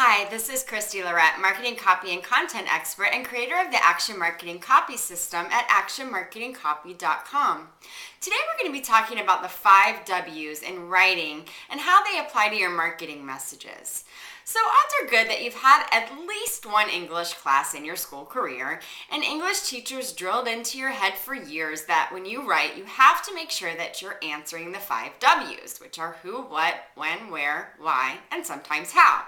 Hi, this is Christy Lorette, marketing copy and content expert and creator of the Action Marketing Copy System at actionmarketingcopy.com. Today we're going to be talking about the 5 W's in writing and how they apply to your marketing messages. So odds are good that you've had at least one English class in your school career, and English teachers drilled into your head for years that when you write, you have to make sure that you're answering the 5 W's, which are who, what, when, where, why, and sometimes how.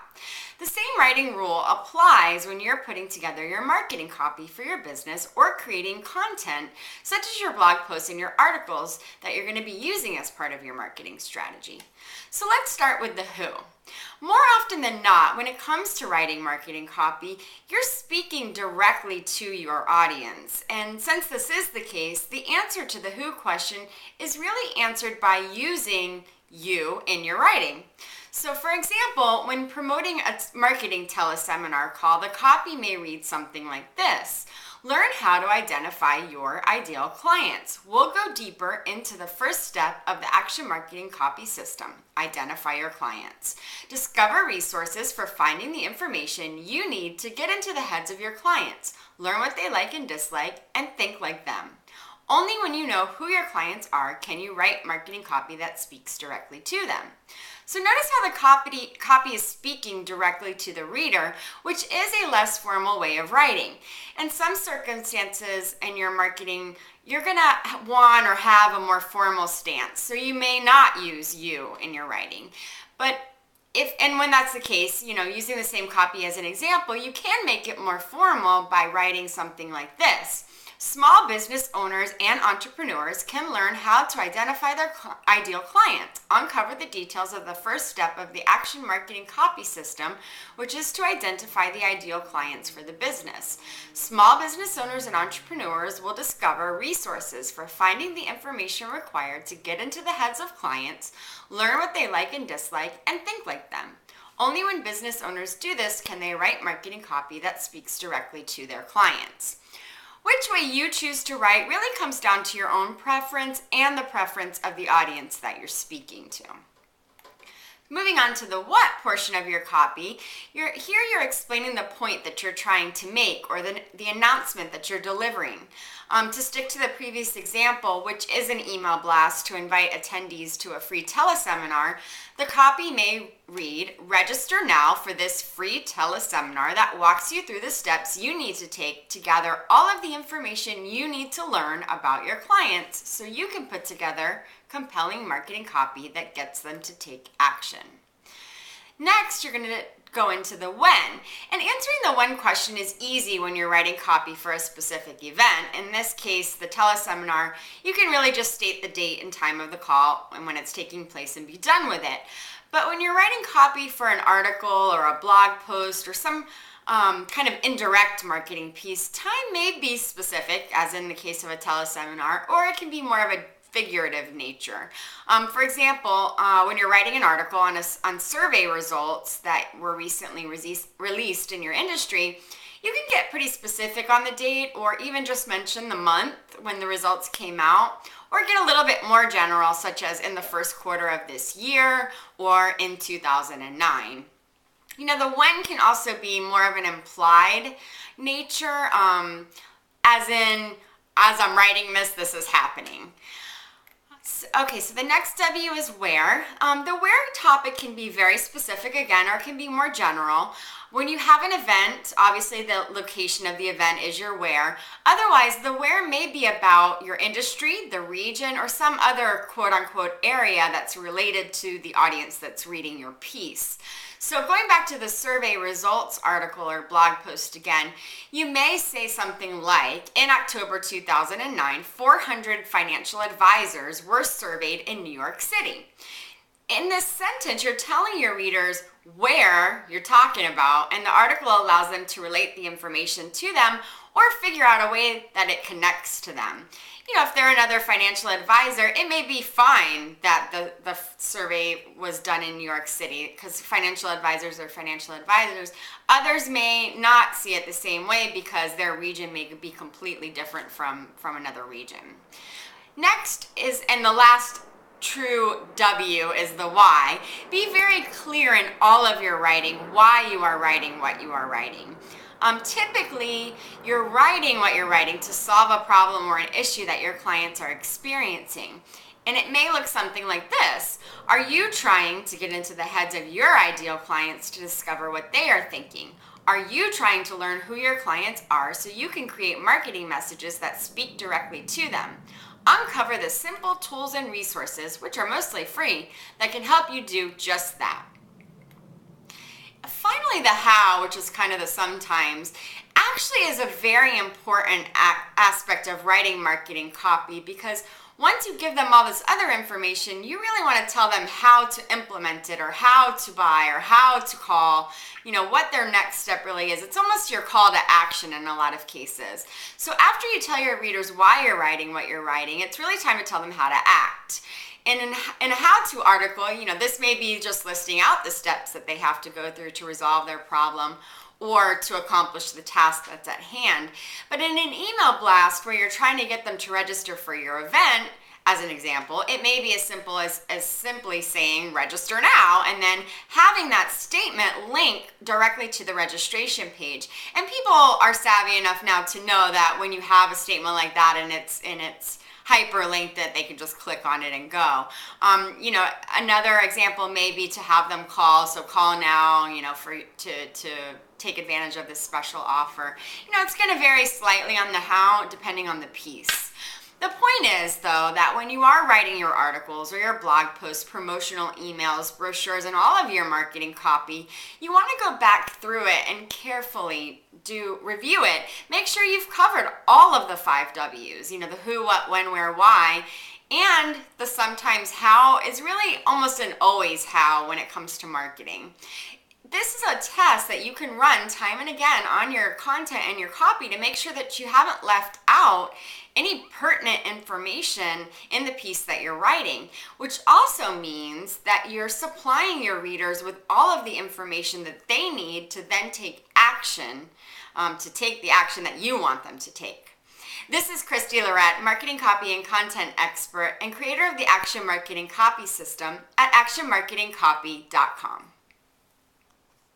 The same writing rule applies when you're putting together your marketing copy for your business or creating content, such as your blog posts and your articles that you're going to be using as part of your marketing strategy. So let's start with the who. More often than not, when it comes to writing marketing copy, you're speaking directly to your audience. And since this is the case, the answer to the who question is really answered by using you in your writing. So for example, when promoting a marketing teleseminar call, the copy may read something like this. Learn how to identify your ideal clients. We'll go deeper into the first step of the Action Marketing Copy System. Identify your clients. Discover resources for finding the information you need to get into the heads of your clients. Learn what they like and dislike and think like them. Only when you know who your clients are can you write marketing copy that speaks directly to them. So notice how the copy is speaking directly to the reader, which is a less formal way of writing. In some circumstances in your marketing, you're going to want or have a more formal stance. So you may not use you in your writing. But when that's the case, using the same copy as an example, you can make it more formal by writing something like this. Small business owners and entrepreneurs can learn how to identify their ideal client, uncover the details of the first step of the Action Marketing Copy System, which is to identify the ideal clients for the business. Small business owners and entrepreneurs will discover resources for finding the information required to get into the heads of clients, learn what they like and dislike, and think like them. Only when business owners do this can they write marketing copy that speaks directly to their clients. Which way you choose to write really comes down to your own preference and the preference of the audience that you're speaking to. Moving on to the what portion of your copy, you're explaining the point that you're trying to make or the announcement that you're delivering. To stick to the previous example, which is an email blast to invite attendees to a free teleseminar, the copy may read, register now for this free teleseminar that walks you through the steps you need to take to gather all of the information you need to learn about your clients so you can put together compelling marketing copy that gets them to take action. Next, you're going to go into the when. And answering the when question is easy when you're writing copy for a specific event. In this case, the teleseminar, you can really just state the date and time of the call and when it's taking place and be done with it. But when you're writing copy for an article or a blog post or some kind of indirect marketing piece, time may be specific, as in the case of a teleseminar, or it can be more of a figurative nature. For example, when you're writing an article on survey results that were recently released in your industry, you can get pretty specific on the date or even just mention the month when the results came out, or get a little bit more general, such as in the first quarter of this year or in 2009. The when can also be more of an implied nature, as in, as I'm writing this is happening. Okay, so the next W is where. The where topic can be very specific again, or can be more general. When you have an event, obviously the location of the event is your where. Otherwise, the where may be about your industry, the region, or some other quote-unquote area that's related to the audience that's reading your piece. So going back to the survey results article or blog post again, you may say something like, in October 2009, 400 financial advisors were surveyed in New York City. In this sentence, you're telling your readers where you're talking about, and the article allows them to relate the information to them or figure out a way that it connects to them. If they're another financial advisor, it may be fine that the survey was done in New York City because financial advisors are financial advisors. Others may not see it the same way because their region may be completely different from another region. Next is, and the last true W is the why. Be very clear in all of your writing why you are writing what you are writing. Typically, you're writing what you're writing to solve a problem or an issue that your clients are experiencing. And it may look something like this. Are you trying to get into the heads of your ideal clients to discover what they are thinking? Are you trying to learn who your clients are so you can create marketing messages that speak directly to them? Uncover the simple tools and resources, which are mostly free, that can help you do just that. Finally, the how, which is kind of the sometimes, actually is a very important aspect of writing marketing copy, because once you give them all this other information, you really want to tell them how to implement it, or how to buy, or how to call, what their next step really is. It's almost your call to action in a lot of cases. So after you tell your readers why you're writing what you're writing, it's really time to tell them how to act. And in a how-to article, this may be just listing out the steps that they have to go through to resolve their problem or to accomplish the task that's at hand. But in an email blast where you're trying to get them to register for your event, as an example, it may be as simple as simply saying register now, and then having that statement link directly to the registration page. And people are savvy enough now to know that when you have a statement like that and it's hyperlinked, that they can just click on it and go. Another example may be to have them call. So call now, to take advantage of this special offer. It's going to vary slightly on the how, depending on the piece. The point is, though, that when you are writing your articles or your blog posts, promotional emails, brochures, and all of your marketing copy, you want to go back through it and carefully review it. Make sure you've covered all of the 5 W's, the who, what, when, where, why, and the sometimes how is really almost an always how when it comes to marketing. This is a test that you can run time and again on your content and your copy to make sure that you haven't left out any pertinent information in the piece that you're writing, which also means that you're supplying your readers with all of the information that they need to then take action, to take the action that you want them to take. This is Christy Lorette, marketing copy and content expert and creator of the Action Marketing Copy System at actionmarketingcopy.com.